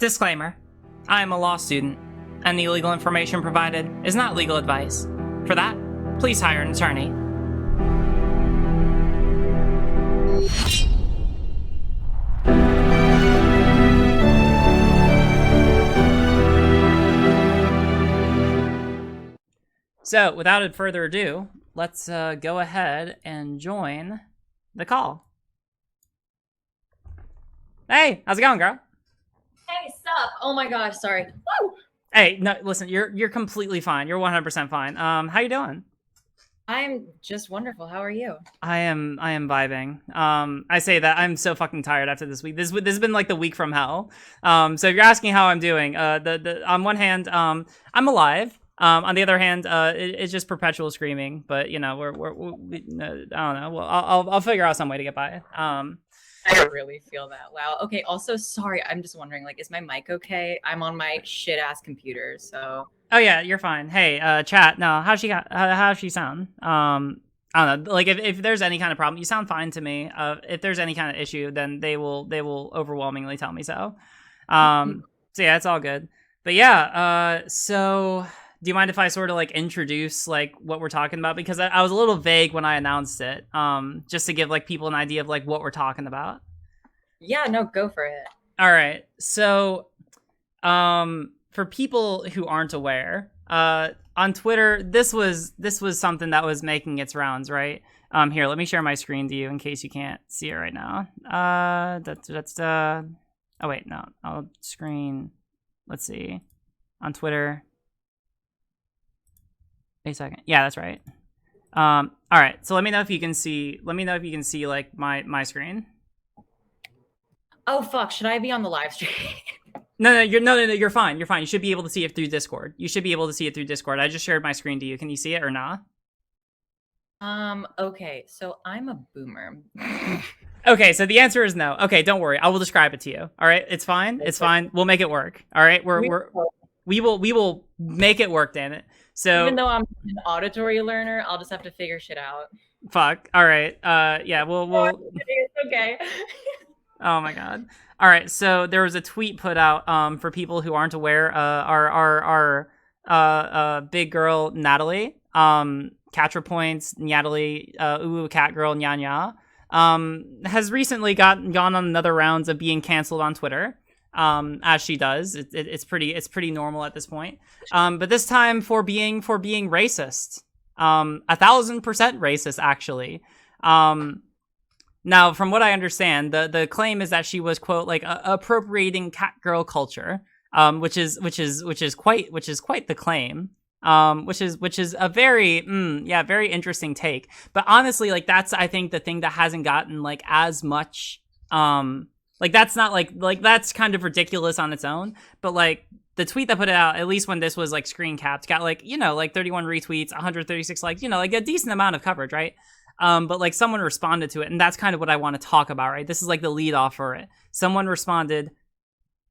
Disclaimer. I am a law student, and the legal information provided is not legal advice. For that, please hire an attorney. So, without further ado, let's go ahead and join the call. Hey, how's it going, girl? Hey, stop. Oh my gosh, sorry. Woo! Hey, no, listen, you're completely fine. You're 100% fine. How you doing? I'm just wonderful. How are you? I am vibing. I say that I'm so fucking tired after this week. This has been like the week from hell. So if you're asking how I'm doing, the on one hand, I'm alive. On the other hand, it's just perpetual screaming. But you know, we I don't know. Well, I'll figure out some way to get by. I really feel that. Wow. Okay. Also, sorry. I'm just wondering, like, is my mic okay? I'm on my shit ass computer, so. Oh yeah, you're fine. Hey, chat. No, how's she sound? I don't know. Like, if there's any kind of problem, you sound fine to me. If there's any kind of issue, then they will overwhelmingly tell me so. So yeah, it's all good. But yeah, so do you mind if I sort of like introduce like what we're talking about? Because I was a little vague when I announced it. Just to give like people an idea of like what we're talking about. Yeah, no, go for it. All right. So, for people who aren't aware, on Twitter, this was something that was making its rounds, right? Here, let me share my screen to you in case you can't see it right now. Oh wait, no, I'll screen. Let's see, on Twitter. Wait a second. Yeah, that's right. All right. So let me know if you can see. Let me know if you can see like my screen. Oh fuck! Should I be on the live stream? No, you're fine. You're fine. You should be able to see it through Discord. You should be able to see it through Discord. I just shared my screen to you. Can you see it or not? Okay. So I'm a boomer. Okay, so the answer is no. Okay, don't worry. I will describe it to you. All right, it's fine. It's fine. We'll make it work. All right, we will make it work. Damn it. So even though I'm an auditory learner, I'll just have to figure shit out. Fuck. All right. Yeah. We'll. It's okay. Oh my god. All right. So there was a tweet put out for people who aren't aware. Our big girl Natalie, Contrapoints, Natalie, cat girl Nya has recently gone on another rounds of being canceled on Twitter. As she does, it's pretty normal at this point. But this time for being racist, 1,000% racist actually. Now, from what I understand, the claim is that she was, quote, like appropriating cat girl culture, which is quite the claim. Which is a very very interesting take. But honestly, like that's I think the thing that hasn't gotten like as much like that's not like that's kind of ridiculous on its own. But like the tweet that put it out, at least when this was like screen capped, got like, you know, like 31 retweets, 136 likes, you know, like a decent amount of coverage, right? But like someone responded to it, and that's kind of what I want to talk about, right? This is like the lead off for it. Someone responded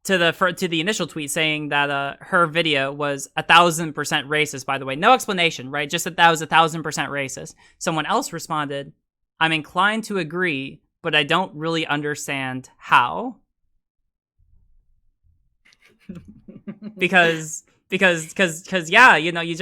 to the initial tweet saying that her video was 1,000% racist, by the way. No explanation, right? Just that was 1,000% racist. Someone else responded, I'm inclined to agree, but I don't really understand how. because yeah, you know, you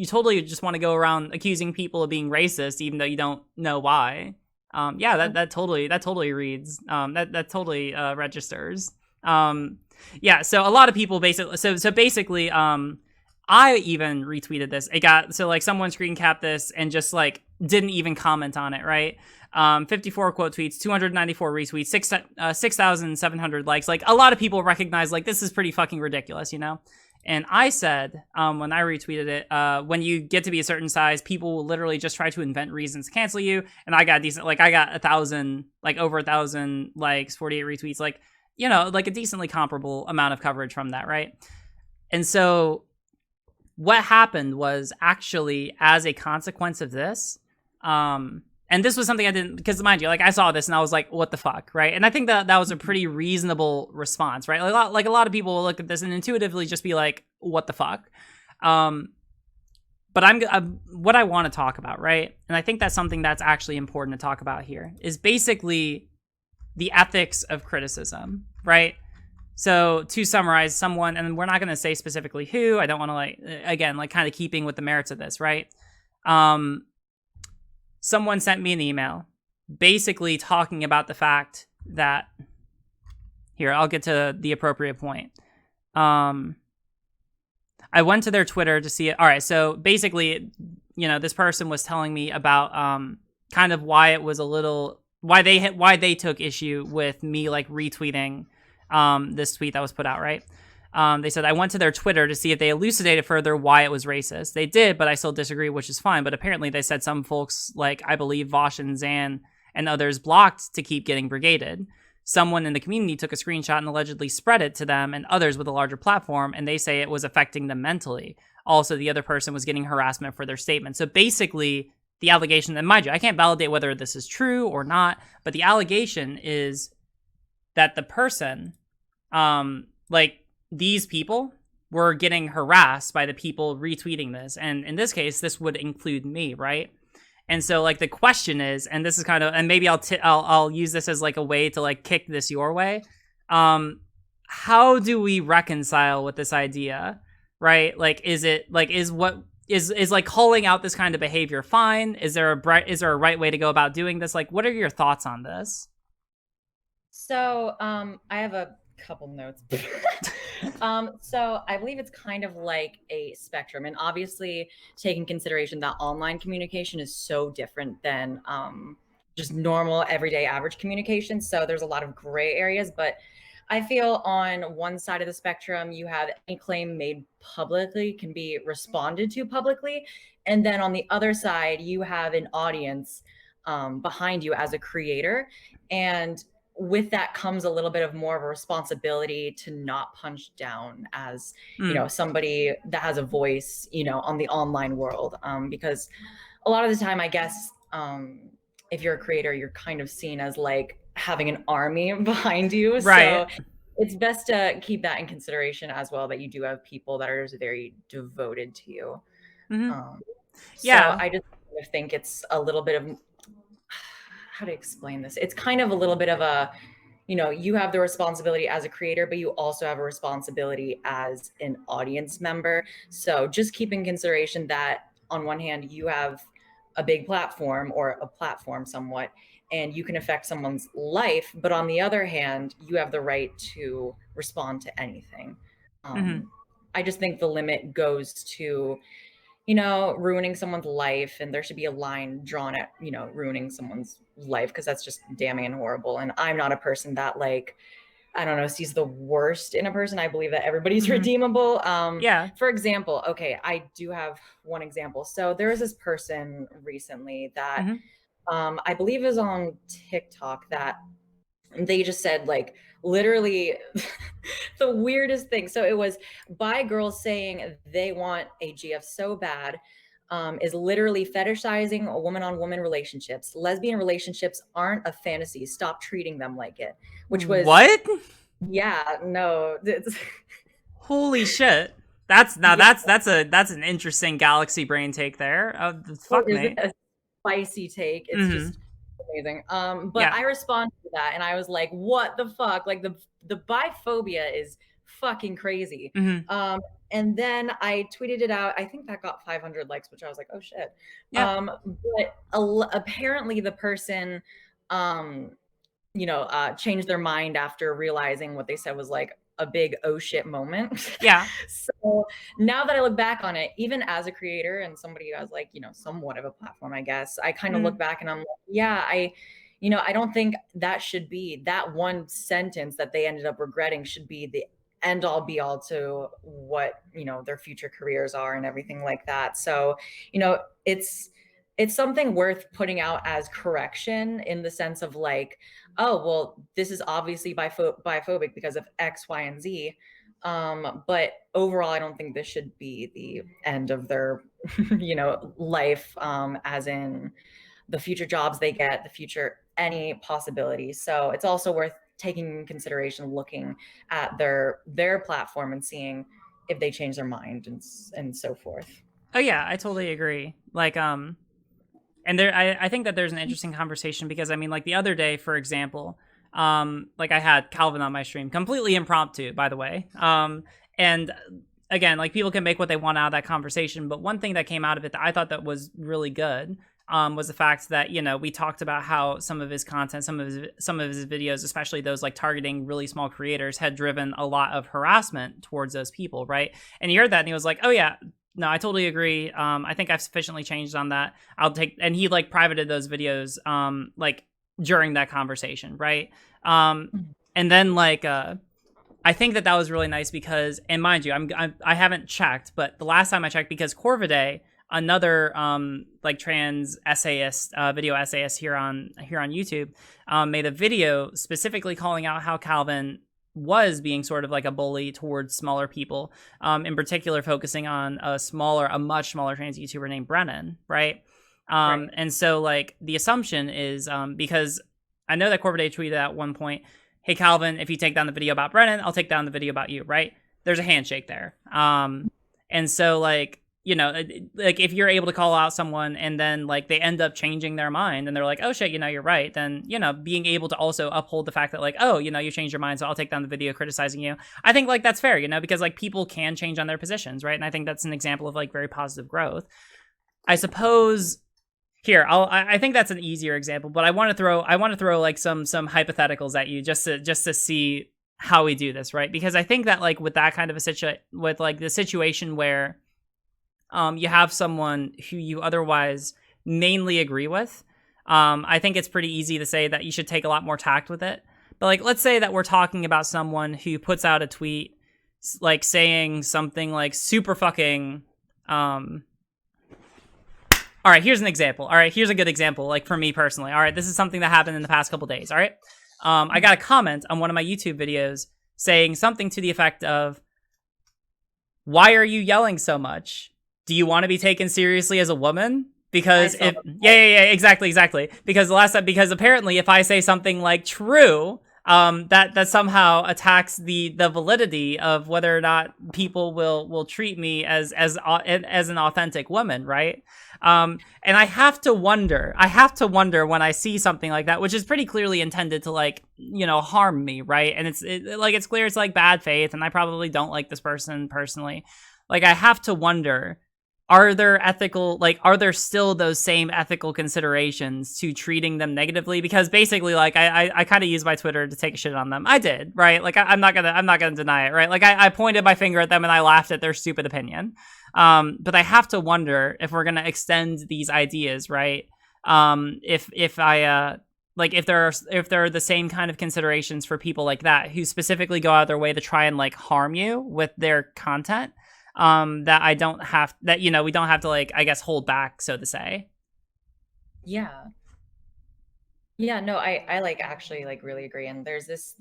totally just want to go around accusing people of being racist even though you don't know why. Yeah, that totally reads. That totally registers. Yeah, so a lot of people basically so basically I even retweeted this. It got so like someone screen capped this and just like didn't even comment on it, right? 54 quote tweets, 294 retweets, 6,700 likes. Like a lot of people recognize like this is pretty fucking ridiculous, you know? And I said, when I retweeted it, when you get to be a certain size, people will literally just try to invent reasons to cancel you. And I got decent, like I got 1,000, like over 1,000 likes, 48 retweets, like, you know, like a decently comparable amount of coverage from that, right? And so what happened was actually as a consequence of this, and this was something I didn't, because mind you, like I saw this and I was like, what the fuck, right? And I think that was a pretty reasonable response, right? Like a lot of people will look at this and intuitively just be like, what the fuck? But what I want to talk about, right? And I think that's something that's actually important to talk about here, is basically the ethics of criticism, right? So to summarize, someone, and we're not going to say specifically who, I don't want to like, again, like kind of keeping with the merits of this, right? Someone sent me an email basically talking about the fact that, here, I'll get to the appropriate point. I went to their Twitter to see it. All right, so basically, this person was telling me about kind of why it was a little, why they took issue with me like retweeting this tweet that was put out, right? They said, I went to their Twitter to see if they elucidated further why it was racist. They did, but I still disagree, which is fine. But apparently they said some folks, like I believe Vosh and Zan and others, blocked to keep getting brigaded. Someone in the community took a screenshot and allegedly spread it to them and others with a larger platform, and they say it was affecting them mentally. Also, the other person was getting harassment for their statement. So basically, the allegation, and mind you, I can't validate whether this is true or not, but the allegation is that the person, like, these people were getting harassed by the people retweeting this. And in this case, this would include me, right? And so like the question is, and this is kind of, and maybe I'll use this as like a way to like kick this your way. How do we reconcile with this idea, right? Like, is it like, is like calling out this kind of behavior fine? Is there a right way to go about doing this? Like, what are your thoughts on this? So I have a couple notes. So I believe it's kind of like a spectrum, and obviously taking consideration that online communication is so different than just normal everyday average communication. So there's a lot of gray areas, but I feel on one side of the spectrum, you have any claim made publicly can be responded to publicly. And then on the other side, you have an audience behind you as a creator. And with that comes a little bit of more of a responsibility to not punch down as, somebody that has a voice, on the online world. Because a lot of the time, I guess, if you're a creator, you're kind of seen as like having an army behind you. Right. So it's best to keep that in consideration as well, that you do have people that are very devoted to you. Mm-hmm. So I just think it's a little bit of, how to explain this? It's kind of a little bit of a, you have the responsibility as a creator, but you also have a responsibility as an audience member. So just keep in consideration that on one hand, you have a big platform or a platform somewhat, and you can affect someone's life. But on the other hand, you have the right to respond to anything. I just think the limit goes to, ruining someone's life, and there should be a line drawn at, ruining someone's life, because that's just damning and horrible. And I'm not a person that like, I don't know, sees the worst in a person. I believe that everybody's redeemable. For example, okay, I do have one example. So there was this person recently that I believe is on TikTok that they just said like literally the weirdest thing. So it was by girls saying they want a GF so bad, is literally fetishizing a woman-on-woman relationships. Lesbian relationships aren't a fantasy. Stop treating them like it. Which was what? Yeah, no. Holy shit. That's an interesting galaxy brain take there. Fuck me. A spicy take. It's just amazing. But I responded to that and I was like, what the fuck? Like the biphobia is fucking crazy. And then I tweeted it out. I think that got 500 likes, which I was like, oh shit. But apparently the person changed their mind after realizing what they said was like a big oh shit moment. Yeah. So now that I look back on it, even as a creator and somebody who has like, somewhat of a platform, I guess, I kind of look back and I'm like, yeah, I don't think that should be that one sentence that they ended up regretting should be the end all be all to what, their future careers are and everything like that. So, it's something worth putting out as correction in the sense of like, oh, well, this is obviously biphobic because of X, Y, and Z. But overall, I don't think this should be the end of their, life, as in the future jobs they get, the future, any possibilities. So it's also worth taking in consideration, looking at their platform and seeing if they change their mind and so forth. Oh yeah, I totally agree. Like, and I think that there's an interesting conversation because I mean, like the other day, for example, Like I had Calvin on my stream, completely impromptu, by the way. And again, like people can make what they want out of that conversation, but one thing that came out of it that I thought that was really good was the fact that, you know, we talked about how some of his content, some of his videos, especially those like targeting really small creators, had driven a lot of harassment towards those people, right? And he heard that and he was like, oh yeah, no, I totally agree. I think I've sufficiently changed on that. I'll take, and he like privated those videos like during that conversation, right? And then like I think that was really nice because, and mind you, I haven't checked, but the last time I checked, because Corvidae, another like trans essayist, video essayist here on YouTube, made a video specifically calling out how Calvin was being sort of like a bully towards smaller people, in particular focusing on a much smaller trans YouTuber named Brennan, right? Right. And so like the assumption is because I know that Corvidae tweeted at one point, hey Calvin, if you take down the video about Brennan, I'll take down the video about you, right? There's a handshake there. And so like, you know, like if you're able to call out someone and then like they end up changing their mind and they're like, oh shit, you know, you're right, then, you know, being able to also uphold the fact that like, oh, you know, you changed your mind, so I'll take down the video criticizing you. I think like that's fair, you know, because like people can change on their positions, right? And I think that's an example of like very positive growth. I suppose here, I think that's an easier example, but I want to throw like some hypotheticals at you just to see how we do this, right? Because I think that like with that kind of a with like the situation where you have someone who you otherwise mainly agree with, I think it's pretty easy to say that you should take a lot more tact with it. But like, let's say that we're talking about someone who puts out a tweet like saying something like super fucking all right, here's an example. All right, here's a good example, like for me personally. All right, this is something that happened in the past couple days. All right, I got a comment on one of my YouTube videos saying something to the effect of, "Why are you yelling so much? Do you want to be taken seriously as a woman?" Because exactly. Because because apparently, if I say something like "true," that somehow attacks the validity of whether or not people will treat me as an authentic woman, right? And I have to wonder when I see something like that, which is pretty clearly intended to like, you know, harm me, right? And it's clear it's like bad faith, and I probably don't like this person personally. Like I have to wonder, are there still those same ethical considerations to treating them negatively? Because basically, like I kind of use my Twitter to take a shit on them. I did, right? Like I'm not gonna deny it, right? Like I pointed my finger at them and I laughed at their stupid opinion. But I have to wonder if we're gonna extend these ideas, right? If there are the same kind of considerations for people like that who specifically go out of their way to try and like harm you with their content. That you know, we don't have to like, I guess, hold back, so to say. Yeah. Yeah, no, I like actually like really agree. And there's this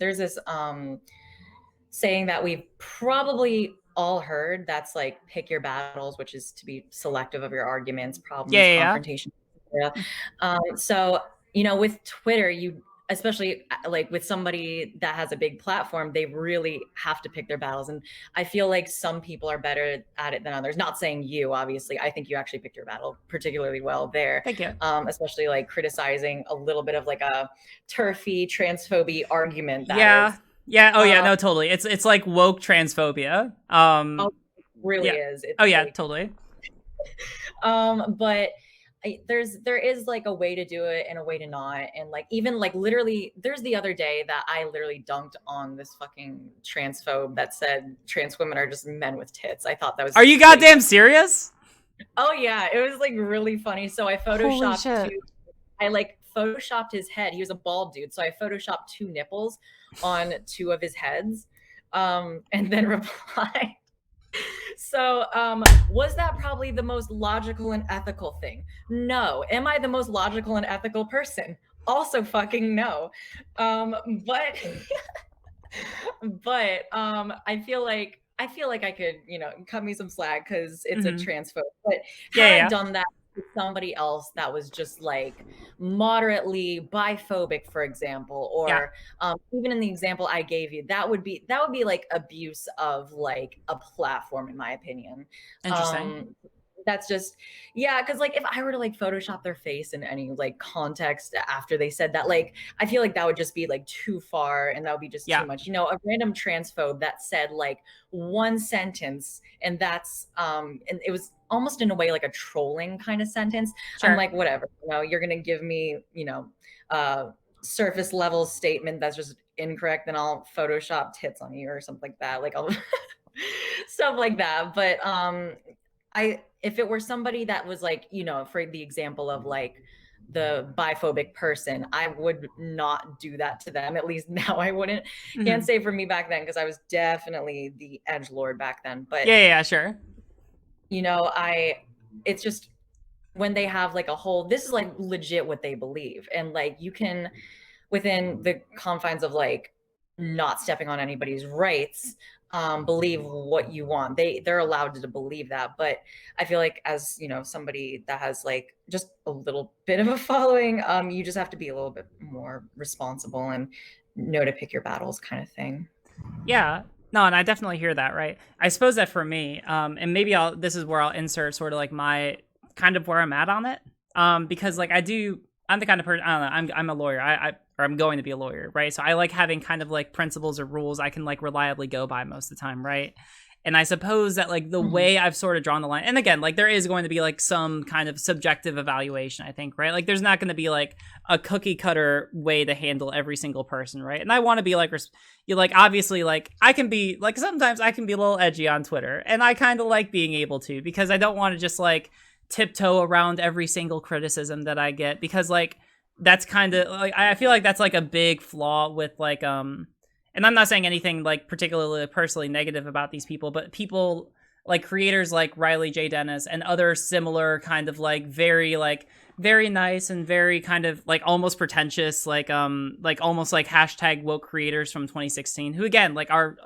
saying that we've probably all heard, that's like pick your battles, which is to be selective of your arguments, problems, Yeah. confrontation. Yeah. So, you know, with Twitter, you especially like with somebody that has a big platform, they really have to pick their battles. And I feel like some people are better at it than others. Not saying you, obviously. I think you actually picked your battle particularly well there. Thank you. Especially like criticizing a little bit of like a turfy transphobia argument. Yeah. Oh yeah. No, totally. It's like woke transphobia. Oh, it really is. It's like, totally. But there is like a way to do it and a way to not. And like, even like literally there's the other day that I literally dunked on this fucking transphobe that said trans women are just men with tits. I thought that was, are you goddamn serious? Oh yeah, it was like really funny. So I photoshopped his head. He was a bald dude, so I photoshopped 2 nipples on 2 of his heads, and then replied. So, was that probably the most logical and ethical thing? No. Am I the most logical and ethical person? Also fucking no. But I feel like I could, you know, cut me some slack because it's a transphobe. But had I done that with somebody else that was just like moderately biphobic, for example, or even in the example I gave you, that would be like abuse of like a platform, in my opinion. Interesting. that's just, yeah, because like if I were to like Photoshop their face in any like context after they said that, like I feel like that would just be like too far and that would be just too Yeah, much. You know, a random transphobe that said like one sentence and that's and it was almost in a way like a trolling kind of sentence. I'm sure. like, whatever, you know, you're gonna give me, you know, surface level statement that's just incorrect, then I'll Photoshop tits on you or something like that. Like I'll stuff like that. But I if it were somebody that was like, you know, for the example of like the biphobic person, I would not do that to them. At least now I wouldn't. Can't Hmm. say for me back then because I was definitely the edge lord back then. But Yeah, sure. you know, it's just when they have like a whole, this is like legit what they believe. And like you can, within the confines of like not stepping on anybody's rights, believe what you want. They're allowed to believe that. But I feel like as you know, somebody that has like just a little bit of a following, you just have to be a little bit more responsible and know to pick your battles kind of thing. Yeah. No, and I definitely hear that, right? I suppose that for me, and maybe this is where I'll insert sort of like my kind of where I'm at on it. Because like I'm the kind of person, I don't know, I'm a lawyer. Or I'm going to be a lawyer, right? So I like having kind of like principles or rules I can like reliably go by most of the time, right? And I suppose that like the Mhm. way I've sort of drawn the line, and again, like there is going to be like some kind of subjective evaluation, I think, right? Like there's not going to be like a cookie cutter way to handle every single person, right? And I want to be like, you like obviously like I can be like sometimes I can be a little edgy on Twitter, and I kind of like being able to because I don't want to just like tiptoe around every single criticism that I get because like that's kind of like I feel like that's like a big flaw with like and I'm not saying anything like particularly personally negative about these people, but people like creators like Riley J. Dennis and other similar kind of like very nice and very kind of like almost pretentious like almost like hashtag woke creators from 2016 who again like are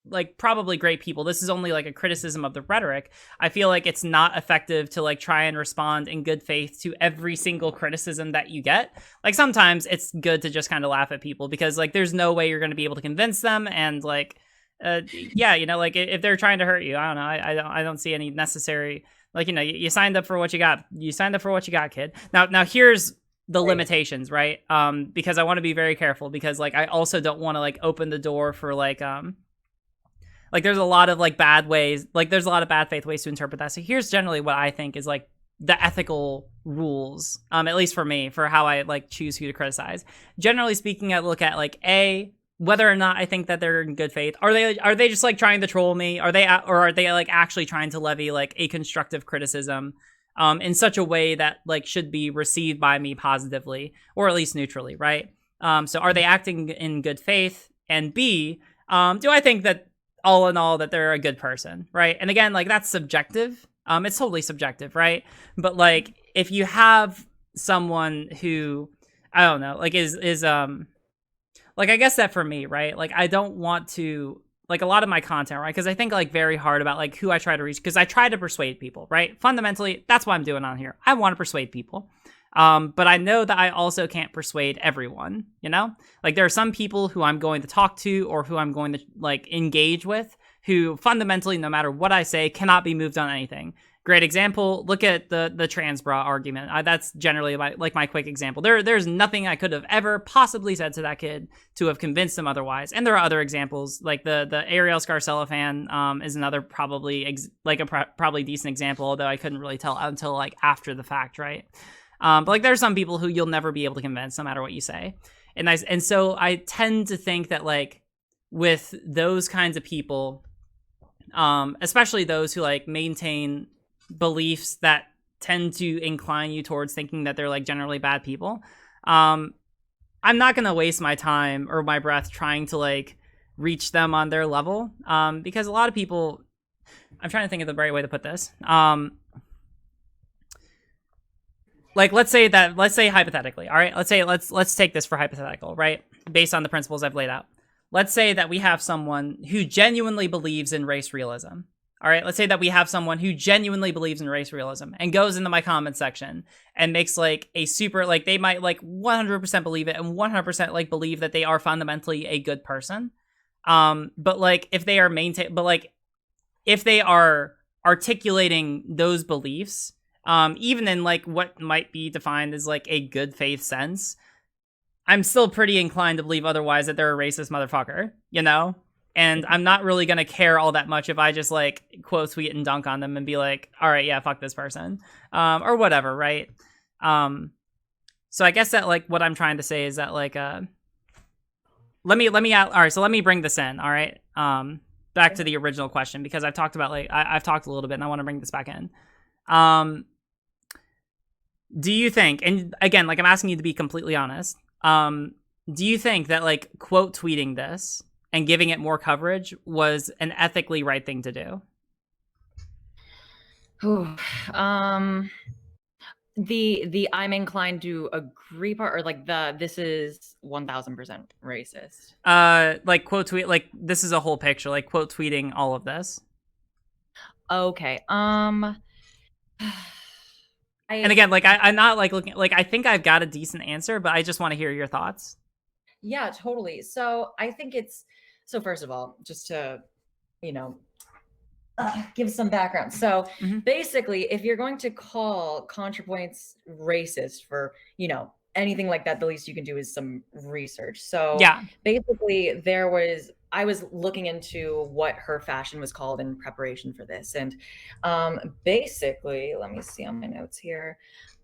like probably great people. This is only like a criticism of the rhetoric. I feel like it's not effective to like try and respond in good faith to every single criticism that you get. Like sometimes it's good to just kind of laugh at people because like there's no way you're going to be able to convince them and like yeah, you know, like if they're trying to hurt you, I don't know. I don't see any necessary like you know, you signed up for what you got. You signed up for what you got, kid. Now here's the Right. limitations, right? Because I want to be very careful because like I also don't want to like open the door for like there's a lot of like bad ways, like there's a lot of bad faith ways to interpret that. So here's generally what I think is like the ethical rules, at least for me, for how I like choose who to criticize. Generally speaking, I look at like whether or not I think that they're in good faith. Are they just like trying to troll me? Or are they like actually trying to levy like a constructive criticism in such a way that like should be received by me positively or at least neutrally, right? So are they acting in good faith? And B, do I think that all in all that they're a good person, right? And again, like that's subjective. It's totally subjective, right? But like if you have someone who I don't know, like is like I guess that for me, right? Like I don't want to like a lot of my content, right? Because I think like very hard about like who I try to reach because I try to persuade people, right? Fundamentally, that's what I'm doing on here. I want to persuade people. But I know that I also can't persuade everyone, you know? Like there are some people who I'm going to talk to or who I'm going to like engage with who fundamentally, no matter what I say, cannot be moved on anything. Great example, look at the trans bra argument. That's generally my quick example. There's nothing I could have ever possibly said to that kid to have convinced him otherwise. And there are other examples, like the Ariel Scarcella fan is another probably probably decent example, although I couldn't really tell until like after the fact, right? But like there are some people who you'll never be able to convince no matter what you say. And so I tend to think that like with those kinds of people, especially those who like maintain beliefs that tend to incline you towards thinking that they're like generally bad people, I'm not going to waste my time or my breath trying to like reach them on their level. Because a lot of people, I'm trying to think of the right way to put this. Like let's say hypothetically, all right, let's take this for hypothetical, right? Based on the principles I've laid out. Let's say that we have someone who genuinely believes in race realism. All right, let's say that we have someone who genuinely believes in race realism and goes into my comment section and makes like a super like they might like 100% believe it and 100% like believe that they are fundamentally a good person. But like if they are if they are articulating those beliefs, even in like what might be defined as like a good faith sense, I'm still pretty inclined to believe otherwise, that they're a racist motherfucker, you know? And I'm not really going to care all that much if I just like quote tweet and dunk on them and be like, all right, yeah, fuck this person, or whatever, right? So I guess that like what I'm trying to say is that like, let me out. All right, so let me bring this in. All right, back to the original question, because I've talked about like I've talked a little bit, and I want to bring this back in. Do you think, and again, like I'm asking you to be completely honest, do you think that like quote tweeting this and giving it more coverage was an ethically right thing to do? Ooh, the I'm inclined to agree part, or like this is 1000% racist. Like quote tweet, like this is a whole picture, like quote tweeting all of this. Okay. And again, like I'm not like looking, like I think I've got a decent answer, but I just want to hear your thoughts. Yeah, totally. So I think so first of all, just to, you know, give some background. So basically, if you're going to call Contrapoints racist for, anything like that, the least you can do is some research. So yeah, basically I was looking into what her fashion was called in preparation for this. And basically, let me see on my notes here.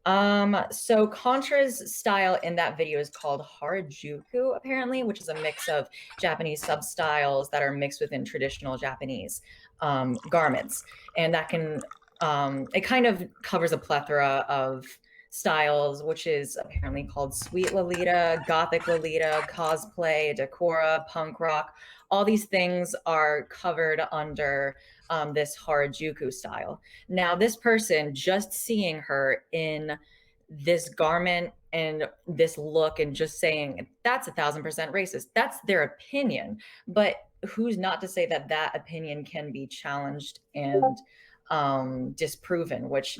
So Contra's style in that video is called Harajuku, apparently, which is a mix of Japanese sub-styles that are mixed within traditional Japanese garments. And that can, it kind of covers a plethora of styles, which is apparently called Sweet Lolita, Gothic Lolita, cosplay, decora, punk rock. All these things are covered under this Harajuku style. Now, this person, just seeing her in this garment and this look and just saying that's 1000% racist, that's their opinion. But who's not to say that that opinion can be challenged and disproven, which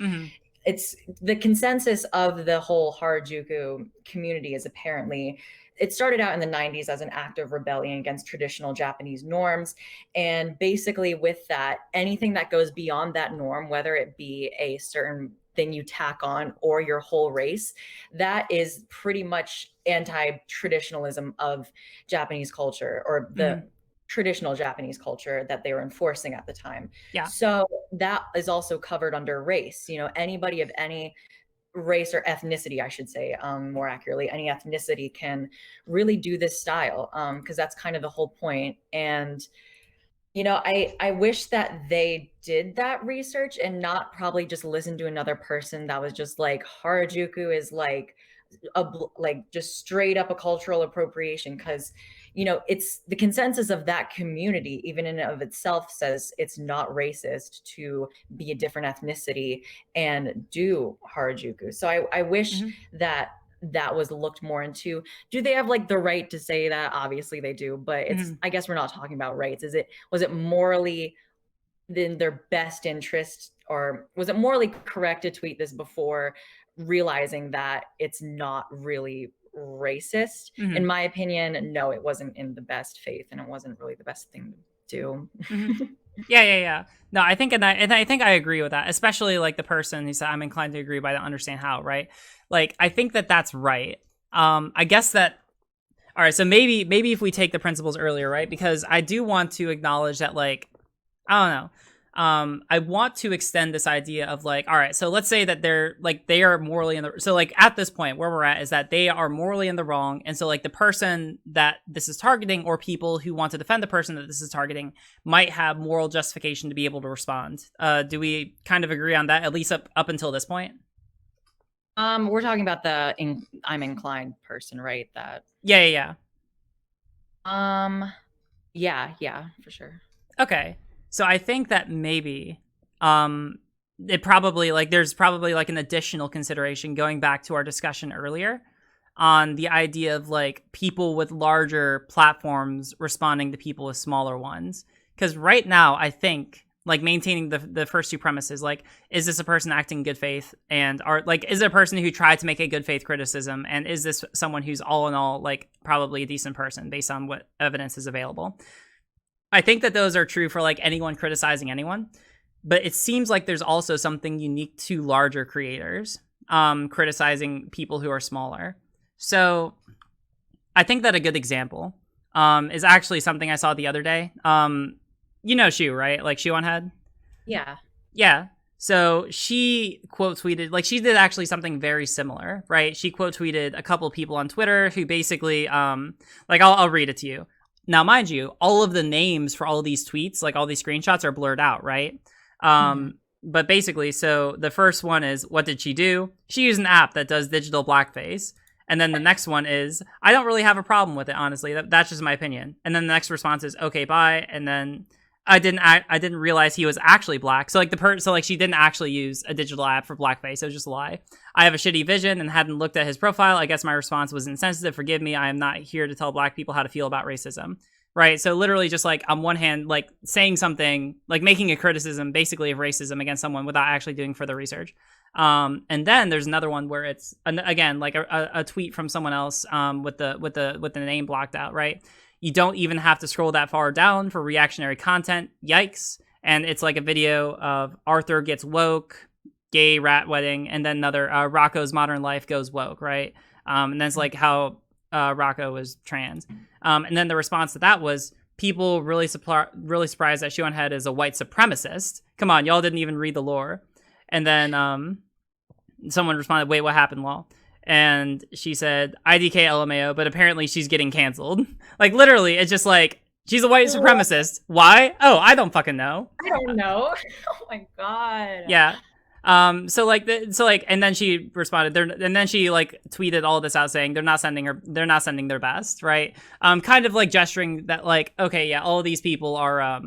it's the consensus of the whole Harajuku community is apparently it started out in the 90s as an act of rebellion against traditional Japanese norms. And basically with that, anything that goes beyond that norm, whether it be a certain thing you tack on or your whole race, that is pretty much anti-traditionalism of Japanese culture, or the traditional Japanese culture that they were enforcing at the time. Yeah. So that is also covered under race. Anybody of any race or ethnicity, I should say, more accurately, any ethnicity can really do this style, because that's kind of the whole point. And I wish that they did that research and not probably just listen to another person that was just like Harajuku is like just straight up a cultural appropriation, because it's the consensus of that community, even in and of itself, says it's not racist to be a different ethnicity and do Harajuku. So I wish that was looked more into. Do they have like the right to say that? Obviously they do, but it's I guess we're not talking about rights. Was it morally in their best interest, or was it morally correct to tweet this before realizing that it's not really racist? In my opinion, no, it wasn't in the best faith, and it wasn't really the best thing to do. Yeah. No, I think, and I think I agree with that, especially like the person who said I'm inclined to agree, but I don't understand how, right? Like, I think that that's right. I guess that, all right, so maybe if we take the principles earlier, right? Because I do want to acknowledge that, like, I don't know. I want to extend this idea of like, all right, so let's say that they are morally in the, so like at this point where we're at is that they are morally in the wrong. And so like the person that this is targeting, or people who want to defend the person that this is targeting, might have moral justification to be able to respond. Do we kind of agree on that, at least up until this point? We're talking about I'm inclined person, right? That. Yeah. Yeah, for sure. Okay. So I think that maybe it probably like there's probably like an additional consideration going back to our discussion earlier on the idea of like people with larger platforms responding to people with smaller ones. Because right now, I think like maintaining the first two premises, like, is this a person acting in good faith, and is it a person who tried to make a good faith criticism, and is this someone who's all in all like probably a decent person based on what evidence is available? I think that those are true for like anyone criticizing anyone. But it seems like there's also something unique to larger creators criticizing people who are smaller. So I think that a good example is actually something I saw the other day. You know Shu, right? Like Shu on Head? Yeah. Yeah. So she quote tweeted, like she did actually something very similar, right? She quote tweeted a couple people on Twitter who basically, like I'll read it to you. Now, mind you, all of the names for all of these tweets, like all these screenshots are blurred out, right? But basically, so the first one is, what did she do? She used an app that does digital blackface. And then the next one is, I don't really have a problem with it, honestly. That's just my opinion. And then the next response is, okay, bye. And then I didn't realize he was actually black. So like she didn't actually use a digital app for blackface. It was just a lie. I have a shitty vision and hadn't looked at his profile. I guess my response was insensitive. Forgive me. I am not here to tell black people how to feel about racism. Right. So literally just like on one hand, like saying something, like making a criticism basically of racism against someone without actually doing further research. And then there's another one where it's again like a tweet from someone else with the name blocked out. Right. You don't even have to scroll that far down for reactionary content. Yikes. And it's like a video of Arthur gets woke, gay rat wedding, and then another Rocco's modern life goes woke. Right. And then it's like how Rocco was trans. And then the response to that was people really surprised that Shu Head is a white supremacist. Come on, y'all didn't even read the lore. And then someone responded, wait, what happened, lol? And she said, IDK LMAO, but apparently she's getting canceled. Like, literally, it's just like, she's a white supremacist. Why? Oh, I don't fucking know. I don't know. Oh my God. Yeah. And then she responded, and then she like tweeted all this out saying they're not sending their best, right? Kind of like gesturing that like, okay, yeah, all of these people are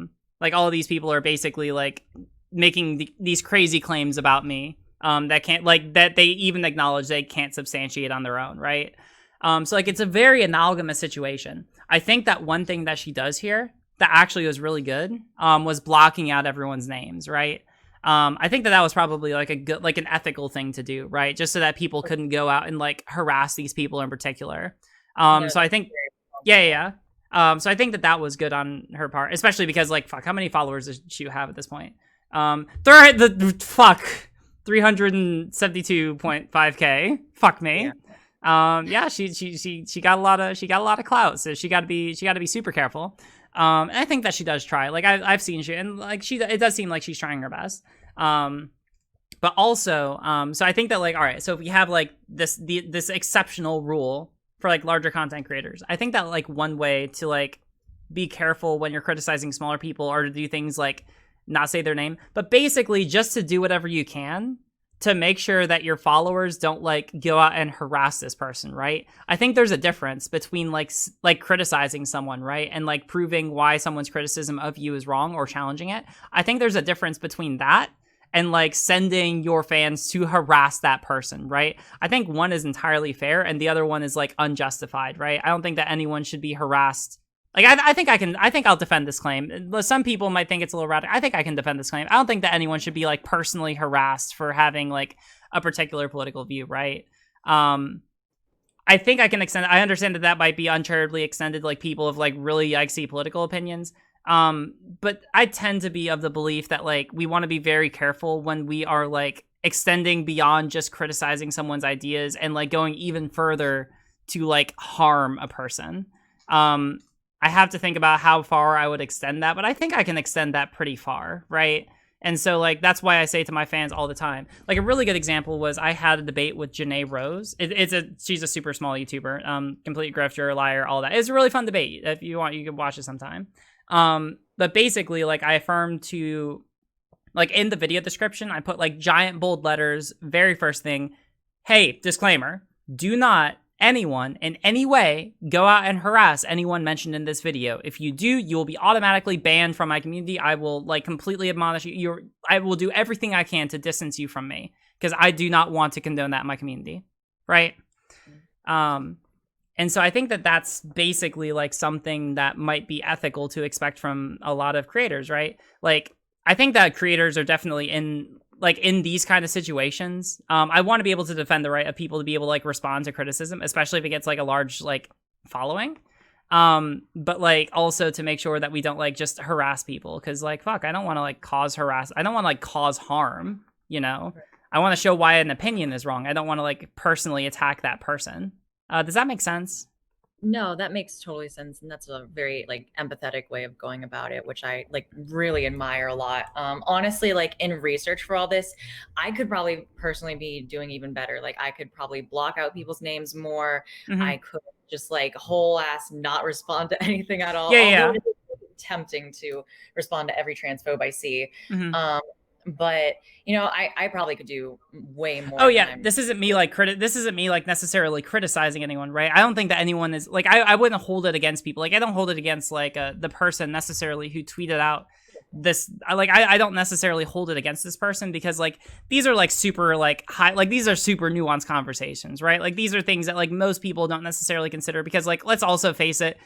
basically like making these crazy claims about me, that they even acknowledge they can't substantiate on their own, right? So like it's a very analogous situation. I think that one thing that she does here that actually was really good, was blocking out everyone's names, right? I think that was probably like a good, like an ethical thing to do, right? Just so that people couldn't go out and like harass these people in particular. So I think, yeah. So I think that was good on her part, especially because like, fuck, how many followers does she have at this point? 372.5K. Fuck me. Yeah. She got a lot of clout, so she got to be super careful. And I think that she does try. Like I've seen she, and like it does seem like she's trying her best. But also, so I think that like, all right, so if we have like this exceptional rule for like larger content creators, I think that like one way to like be careful when you're criticizing smaller people or to do things like not say their name, but basically just to do whatever you can to make sure that your followers don't like go out and harass this person, right? I think there's a difference between like criticizing someone, right? And like proving why someone's criticism of you is wrong or challenging it. I think there's a difference between that and like sending your fans to harass that person, right? I think one is entirely fair and the other one is like unjustified, right? I don't think that anyone should be harassed. Like, I think I'll defend this claim. Some people might think it's a little radical. I think I can defend this claim. I don't think that anyone should be, like, personally harassed for having, like, a particular political view, right? I think I can extend, I understand that might be uncharitably extended, like, people of, like, really yikesy political opinions. But I tend to be of the belief that, like, we want to be very careful when we are, like, extending beyond just criticizing someone's ideas and, like, going even further to, like, harm a person. I have to think about how far I would extend that, but I think I can extend that pretty far, right? And so, like, that's why I say to my fans all the time. Like, a really good example was I had a debate with Janae Rose. She's a super small YouTuber, complete grifter, liar, all that. It's a really fun debate. If you want, you can watch it sometime. But basically, like, I affirmed to, like, in the video description, I put, like, giant bold letters, very first thing, hey, disclaimer, do not anyone in any way go out and harass anyone mentioned in this video. If you do, you will be automatically banned from my community. I will like completely admonish you. I will do everything I can to distance you from me because I do not want to condone that in my community, right? And so I think that that's basically like something that might be ethical to expect from a lot of creators, right? Like I think that creators are definitely in these kind of situations, I want to be able to defend the right of people to be able to like respond to criticism, especially if it gets like a large like following. But like also to make sure that we don't like just harass people, because like fuck, I don't want to like I don't want to like cause harm, you know. I want to show why an opinion is wrong. I don't want to like personally attack that person. Does that make sense? No, that makes totally sense, and that's a very like empathetic way of going about it, which I like really admire a lot. Honestly, like in research for all this, I could probably personally be doing even better. Like I could probably block out people's names more. Mm-hmm. I could just like whole ass not respond to anything at all. Yeah, Although yeah. it is tempting to respond to every transphobe I see. Mm-hmm. But you know, I probably could do way Oh more than yeah, I'm. this isn't me like this isn't me like necessarily criticizing anyone, right? I don't think that anyone is like I wouldn't hold it against people. Like I don't hold it against like the person necessarily who tweeted out this. I don't necessarily hold it against this person, because like these are like super like high, like these are super nuanced conversations, right? Like these are things that like most people don't necessarily consider, because like let's also face it,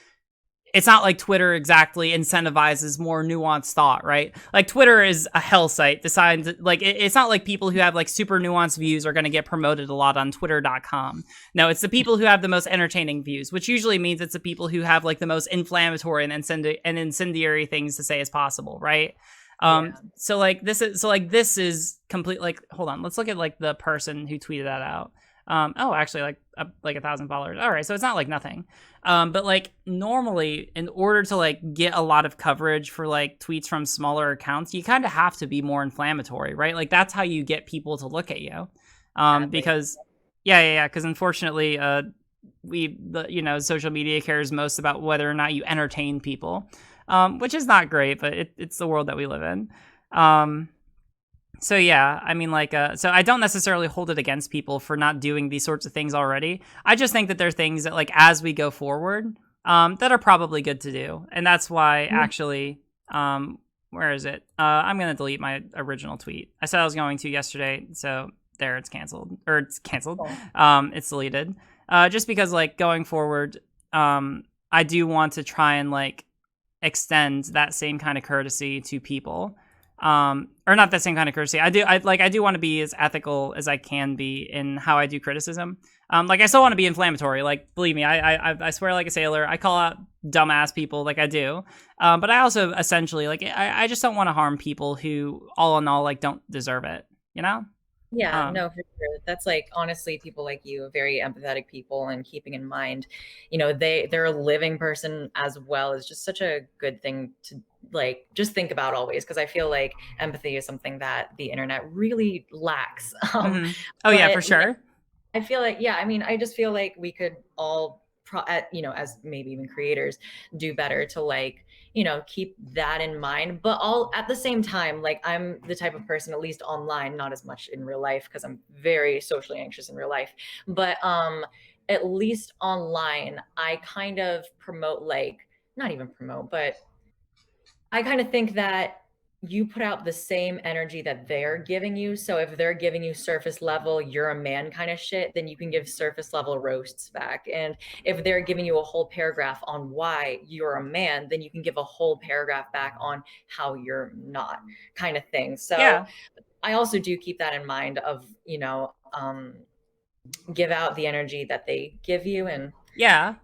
it's not like Twitter exactly incentivizes more nuanced thought, right? Like Twitter is a hell site designed, like it's not like people who have like super nuanced views are going to get promoted a lot on twitter.com. No, it's the people who have the most entertaining views, which usually means it's the people who have like the most inflammatory and incendiary things to say as possible, right? Yeah. This is complete. Like, hold on, let's look at like the person who tweeted that out. Oh, actually, like 1,000 followers. All right, so it's not like nothing. But like normally, in order to like get a lot of coverage for like tweets from smaller accounts, you kind of have to be more inflammatory, right? Like that's how you get people to look at you. Because because unfortunately, social media cares most about whether or not you entertain people, which is not great, but it's the world that we live in. So yeah, I mean, like, so I don't necessarily hold it against people for not doing these sorts of things already. I just think that there are things that, like, as we go forward, that are probably good to do, and that's why actually, where is it? I'm gonna delete my original tweet. I said I was going to yesterday, so there, it's canceled, or it's canceled. It's deleted. Just because, like, going forward, I do want to try and like extend that same kind of courtesy to people. Or not that same kind of courtesy. I do want to be as ethical as I can be in how I do criticism. Like I still want to be inflammatory. Like, believe me, I swear like a sailor. I call out dumbass people like I do. But I also essentially like I just don't want to harm people who all in all like don't deserve it. You know? Yeah, no, for sure. That's like honestly people like you, very empathetic people, and keeping in mind, you know, they're a living person as well, is just such a good thing to like just think about always, because I feel like empathy is something that the internet really lacks. Mm-hmm. Oh yeah, for But sure. I feel like, yeah, I mean, I just feel like we could all, you know, as maybe even creators, do better to like, you know, keep that in mind. But all at the same time, like I'm the type of person, at least online, not as much in real life, because I'm very socially anxious in real life. But at least online, I kind of promote like, not even promote, but I kind of think that you put out the same energy that they're giving you. So if they're giving you surface level, you're a man kind of shit, then you can give surface level roasts back. And if they're giving you a whole paragraph on why you're a man, then you can give a whole paragraph back on how you're not, kind of thing. So Yeah. I also do keep that in mind of, give out the energy that they give you and Yeah.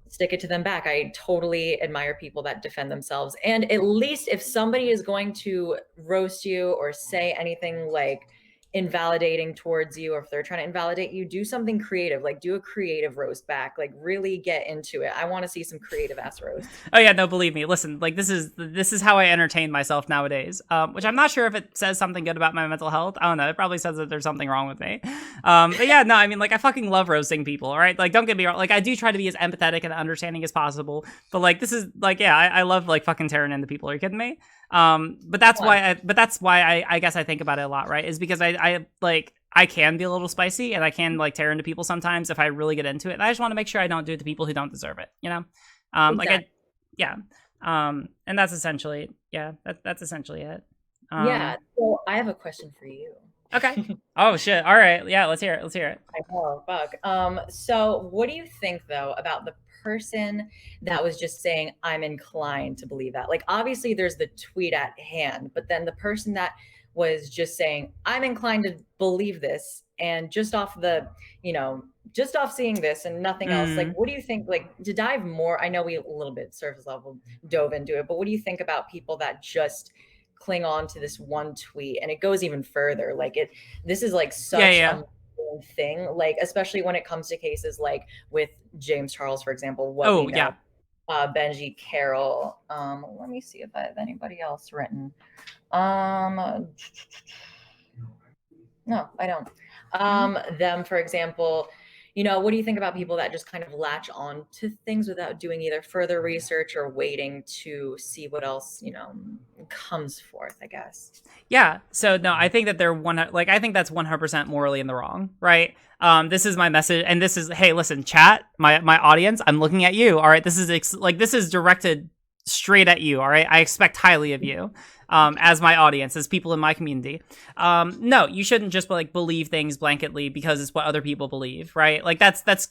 stick it to them back. I totally admire people that defend themselves. And at least if somebody is going to roast you or say anything like invalidating towards you, or if they're trying to invalidate you, do something creative, like do a creative roast back, like really get into it. I want to see some creative ass roasts. Oh yeah, no, believe me. Listen, like this is how I entertain myself nowadays. Which I'm not sure if it says something good about my mental health. I don't know. It probably says that there's something wrong with me. But yeah, no, I mean, like I fucking love roasting people. All right, like don't get me wrong. Like I do try to be as empathetic and understanding as possible. But like this is like yeah, I love like fucking tearing into people. Are you kidding me? But that's why I guess I think about it a lot, right? Is because I like I can be a little spicy and I can like tear into people sometimes if I really get into it. And I just want to make sure I don't do it to people who don't deserve it, you know? Exactly. And that's essentially that's essentially it. Yeah. So I have a question for you. Okay. Oh shit. All right. Yeah, let's hear it. Let's hear it. I know, fuck. So what do you think though about the person that was just saying, I'm inclined to believe that? Like, obviously there's the tweet at hand, but then the person that was just saying, I'm inclined to believe this, And just off the, just off seeing this and nothing else, like, what do you think, like, to dive more, I know we a little bit surface level dove into it, but what do you think about people that just cling on to this one tweet? And it goes even further. Like, this is like such a thing, like, especially when it comes to cases like with James Charles, for example, what we know. Benji Carroll. Let me see if I have anybody else written. No, I don't. Them, for example, what do you think about people that just kind of latch on to things without doing either further research or waiting to see what else, comes forth, I guess? Yeah. So no, I think that I think that's 100% morally in the wrong, right? This is my message, and this is, hey, listen, chat, my audience, I'm looking at you. All right, this is directed straight at you. All right, I expect highly of you, as my audience, as people in my community. No, you shouldn't just believe things blanketly because it's what other people believe, right? Like that's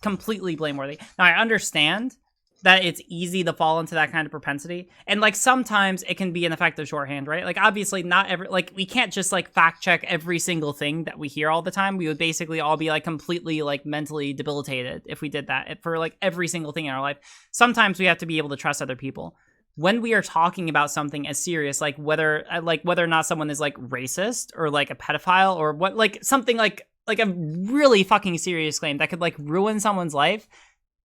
completely blameworthy. Now I understand that it's easy to fall into that kind of propensity, and sometimes it can be an effective shorthand, right? Like, obviously not we can't just fact check every single thing that we hear all the time. We would basically all be completely mentally debilitated if we did that for every single thing in our life. Sometimes we have to be able to trust other people when we are talking about something as serious, whether or not someone is racist or a pedophile or what, something like a really fucking serious claim that could ruin someone's life.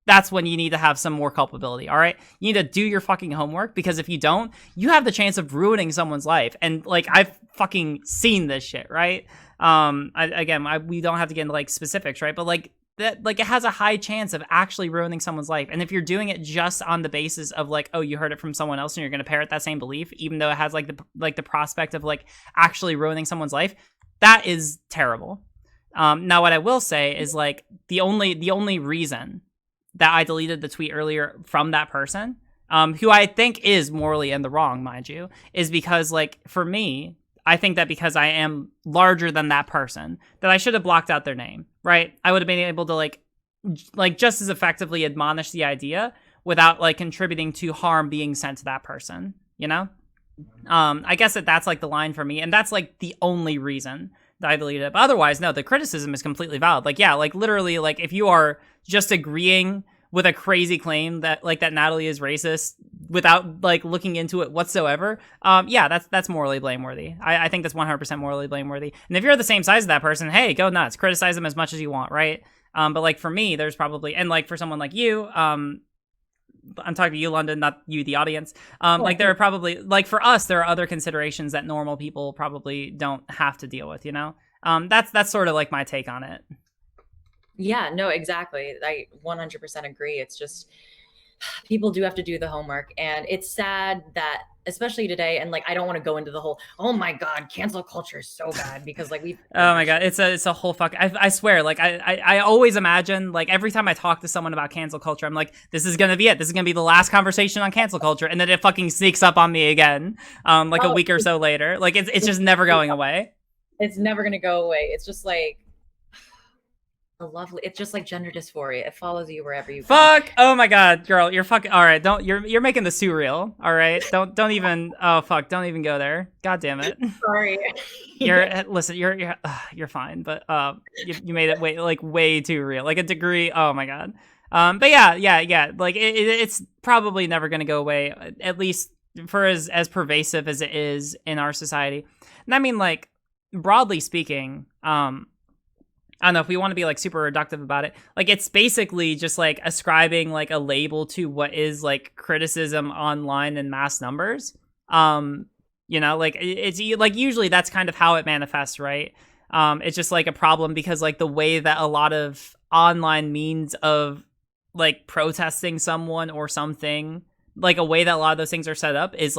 That's when you need to have some more culpability, all right? You need to do your fucking homework, because if you don't, you have the chance of ruining someone's life. And, I've fucking seen this shit, right? We don't have to get into, specifics, right? But, it has a high chance of actually ruining someone's life. And if you're doing it just on the basis of, oh, you heard it from someone else and you're going to parrot that same belief, even though it has, the prospect of, actually ruining someone's life, that is terrible. Now, what I will say is, the only reason that I deleted the tweet earlier from that person, who I think is morally in the wrong, mind you, is because, for me, I think that because I am larger than that person, that I should have blocked out their name, right? I would have been able to, just as effectively admonish the idea without, contributing to harm being sent to that person, I guess that's, the line for me, and that's, the only reason that I deleted it. But otherwise, no, the criticism is completely valid. Literally, if you are just agreeing with a crazy claim that that Natalie is racist without looking into it whatsoever, that's morally blameworthy. I think that's 100% morally blameworthy. And if you're the same size as that person, hey, go nuts, criticize them as much as you want, right? But for me, there's probably, and for someone like you, I'm talking to you, London, not you, the audience. There are probably, for us, there are other considerations that normal people probably don't have to deal with, That's sort of my take on it. Yeah, no, exactly. I 100% agree. It's just, people do have to do the homework, and it's sad that, especially today, and I don't want to go into the whole, oh my god, cancel culture is so bad, because we've oh my god, it's a whole fuck. I swear, I always imagine, every time I talk to someone about cancel culture, I'm this is gonna be it, this is gonna be the last conversation on cancel culture, and then it fucking sneaks up on me again, a week or so later. It's just never going away. It's never gonna go away. It's just it's just like gender dysphoria. It follows you wherever you go. Oh my god, girl, you're fucking all right. You're making the surreal. All right, don't even. Oh fuck, don't even go there. God damn it. Sorry. You're fine, but you made it way too real, a degree. Oh my god. But yeah. It's probably never gonna go away, at least for as pervasive as it is in our society. And I mean, broadly speaking, I don't know if we want to be super reductive about it. It's basically just ascribing a label to what is criticism online in mass numbers. It's usually that's kind of how it manifests, right? It's just a problem because the way that a lot of online means of protesting someone or something, a way that a lot of those things are set up is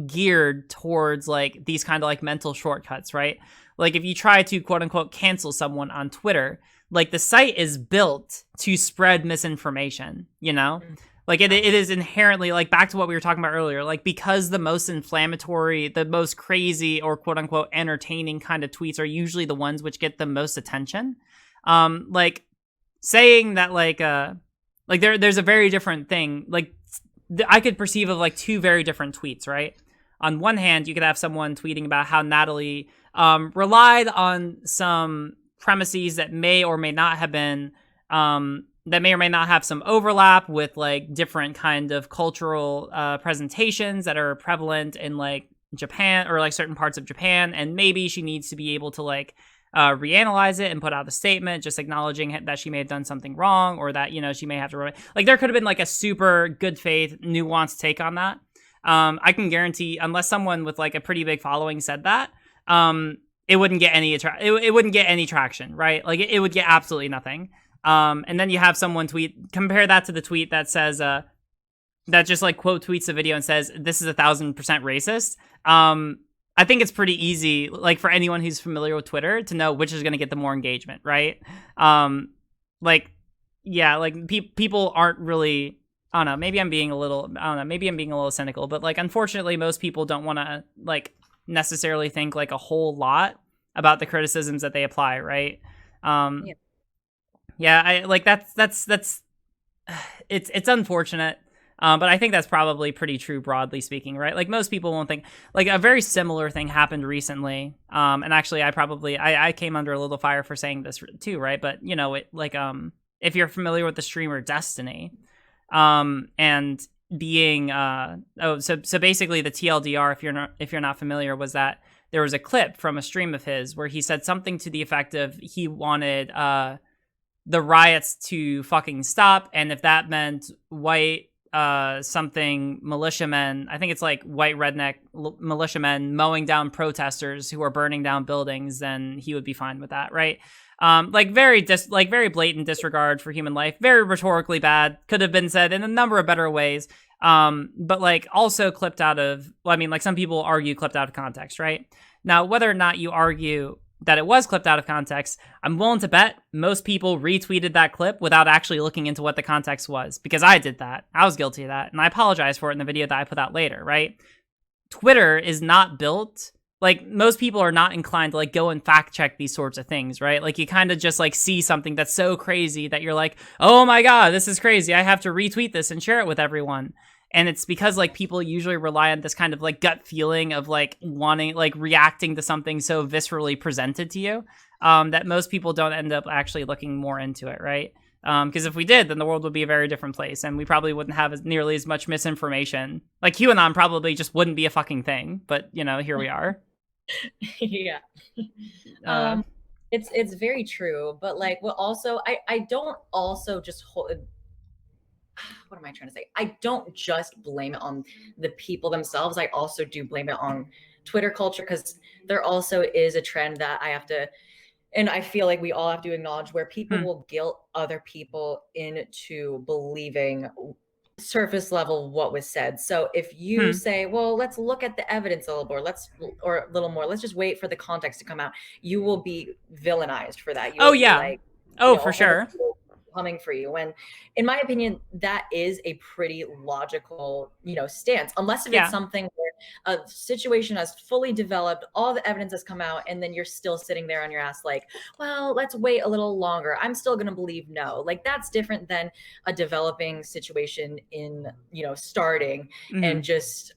geared towards these kind of mental shortcuts, right? If you try to quote unquote cancel someone on Twitter, the site is built to spread misinformation, it is inherently back to what we were talking about earlier, because the most inflammatory, the most crazy or quote unquote entertaining kind of tweets are usually the ones which get the most attention. Saying that there's a very different thing. I could perceive of two very different tweets, right? On one hand, you could have someone tweeting about how Natalie relied on some premises that may or may not have been that may or may not have some overlap with like different kind of cultural presentations that are prevalent in like Japan or like certain parts of Japan, and maybe she needs to be able to like reanalyze it and put out a statement just acknowledging that she may have done something wrong, or that, you know, she may have to like, there could have been like a super good faith nuanced take on that. I can guarantee, unless someone with like a pretty big following said that, it wouldn't get any it wouldn't get any traction, right? Like it would get absolutely nothing. And then you have someone compare that to the tweet that says that just like quote tweets the video and says this is 1,000% racist. I think it's pretty easy, like for anyone who's familiar with Twitter, to know which is going to get the more engagement, right? Like, yeah, like people aren't really, I don't know, maybe I'm being a little cynical, but like, unfortunately, most people don't want to like necessarily think like a whole lot about the criticisms that they apply, right? Yeah, I like that's it's unfortunate. But I think that's probably pretty true, broadly speaking, right? Like most people won't think, like a very similar thing happened recently. And actually I came under a little fire for saying this too, right? But you know, it like, if you're familiar with the streamer Destiny, and being, so basically the TLDR, if you're not familiar, was that there was a clip from a stream of his where he said something to the effect of he wanted, the riots to fucking stop. And if that meant white, something militiamen, I think it's like white redneck militiamen mowing down protesters who are burning down buildings, then he would be fine with that, right? Like very blatant disregard for human life, very rhetorically bad, could have been said in a number of better ways, but like also clipped out of, well, I mean, like some people argue clipped out of context, right? Now, whether or not you argue that it was clipped out of context, I'm willing to bet most people retweeted that clip without actually looking into what the context was, because I did that. I was guilty of that, and I apologize for it in the video that I put out later, right? Twitter is not built, like most people are not inclined to like go and fact check these sorts of things, right? Like you kind of just like see something that's so crazy that you're like, oh my God, this is crazy. I have to retweet this and share it with everyone. And it's because like people usually rely on this kind of like gut feeling of like wanting, like reacting to something so viscerally presented to you, that most people don't end up actually looking more into it, right? Because if we did, then the world would be a very different place, and we probably wouldn't have nearly as much misinformation. Like QAnon probably just wouldn't be a fucking thing, but you know, here we are. Yeah. It's very true, but like, well, also I don't also just hold, what am I trying to say? I don't just blame it on the people themselves. I also do blame it on Twitter culture, because there also is a trend that I have to, and I feel like we all have to acknowledge, where people will guilt other people into believing surface level what was said. So if you say, well, let's look at the evidence a little more, let's just wait for the context to come out, you will be villainized for that. Oh yeah. Like, oh, for sure. Coming for you. When in my opinion, that is a pretty logical, you know, stance, unless if it's something where a situation has fully developed, all the evidence has come out, and then you're still sitting there on your ass like, well, let's wait a little longer, I'm still gonna believe no. Like that's different than a developing situation in, you know, starting and just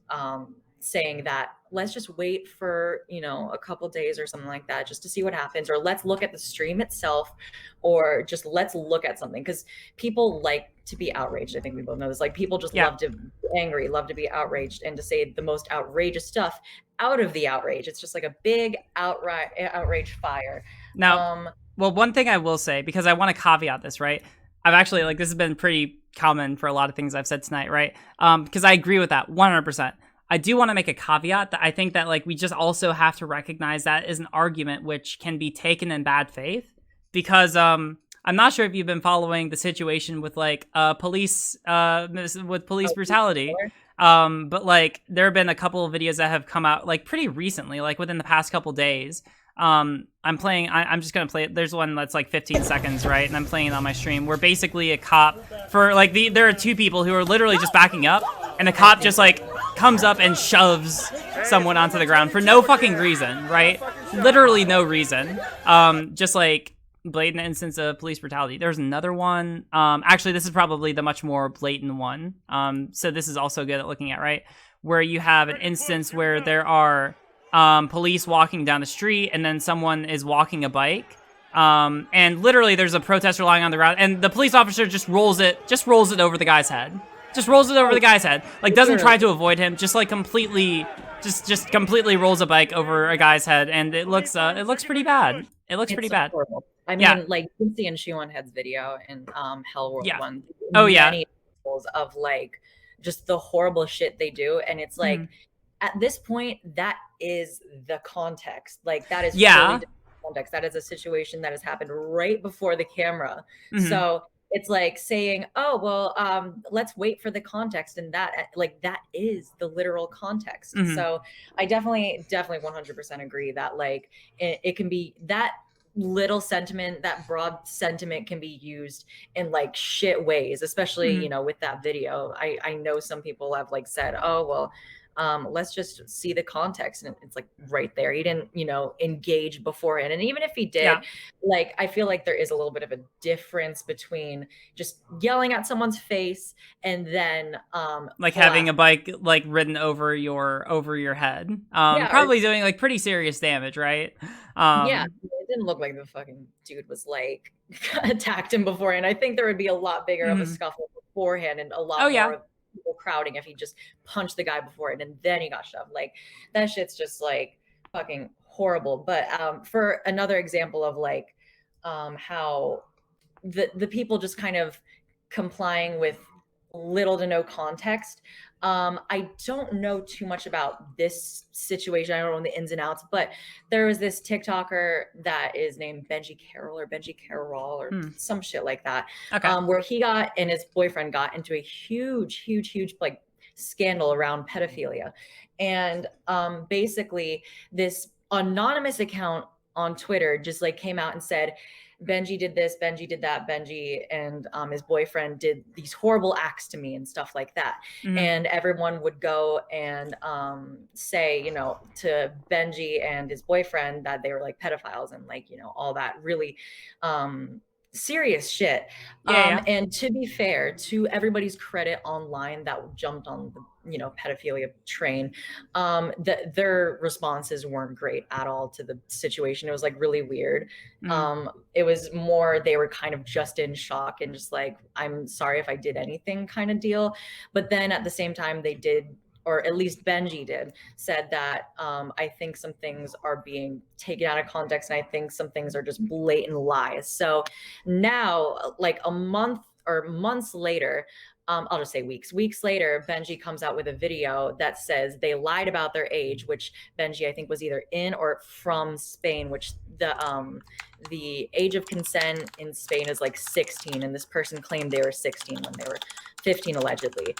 saying that let's just wait for, you know, a couple days or something like that, just to see what happens, or let's look at the stream itself, or just let's look at something, because people like to be outraged. I think we both know this. Like people just love to be angry, love to be outraged, and to say the most outrageous stuff out of the outrage. It's just like a big outrage fire. Now, well, one thing I will say, because I want to caveat this, right? I've actually, like, this has been pretty common for a lot of things I've said tonight, right? Because I agree with that 100%. I do want to make a caveat that I think that like we just also have to recognize that is an argument which can be taken in bad faith, because I'm not sure if you've been following the situation with like police brutality, but like there have been a couple of videos that have come out like pretty recently, like within the past couple days. I'm just gonna play it. There's one that's like 15 seconds, right? And I'm playing it on my stream, where basically a cop, for like there are two people who are literally just backing up, and the cop just like comes up and shoves someone onto the ground for no fucking reason, right? Literally no reason. Just like blatant instance of police brutality. There's another one. Actually, this is probably the much more blatant one. So this is also good at looking at, right? Where you have an instance where there are police walking down the street, and then someone is walking a bike, And literally there's a protester lying on the ground, and the police officer just rolls it over the guy's head. Just rolls it over the guy's head. Like, doesn't try to avoid him, just like completely rolls a bike over a guy's head, and it looks pretty bad. It looks pretty bad. Horrible. I mean, Yeah. like, you can see in Shoe on Head's video and Hell World Yeah. one, Oh, yeah. many examples of like just the horrible shit they do, and it's like at this point that is the context. Like, that is Yeah. context. That is a situation that has happened right before the camera. So it's like saying, oh, well, let's wait for the context, and that is the literal context. So I definitely 100% agree that like it can be that little sentiment, that broad sentiment can be used in like shit ways, especially you know, with that video. I know some people have like said, oh well, let's just see the context, and it's like right there. He didn't, you know, engage beforehand. And even if he did, like, I feel like there is a little bit of a difference between just yelling at someone's face and then like having a bike like ridden over your head, probably doing like pretty serious damage, right? Yeah, it didn't look like the fucking dude was like attacked him beforehand. I think there would be a lot bigger of a scuffle beforehand, and a lot more people crowding if he just punched the guy before it and then he got shoved. Like, that shit's just like fucking horrible. But for another example of like how the people just kind of complying with little to no context. I don't know too much about this situation. I don't know the ins and outs, but there was this TikToker that is named Benji Carroll or some shit like that. Where he got and his boyfriend got into a huge like scandal around pedophilia. And basically this anonymous account on Twitter just like came out and said, Benji did this, Benji did that, Benji and his boyfriend did these horrible acts to me and stuff like that. And everyone would go and say, you know, to Benji and his boyfriend that they were like pedophiles and like, you know, all that really serious shit. And to be fair, to everybody's credit online that jumped on the, you know, pedophilia train, their responses weren't great at all to the situation. It was like really weird. It was more, they were kind of just in shock and just like, I'm sorry if I did anything kind of deal. But then at the same time they did, or at least Benji did, said that I think some things are being taken out of context, and I think some things are just blatant lies. So now, like a month or months later, I'll just say weeks later, Benji comes out with a video that says they lied about their age, which Benji, I think, was either in or from Spain, which the age of consent in Spain is like 16, and this person claimed they were 16 when they were 15 allegedly.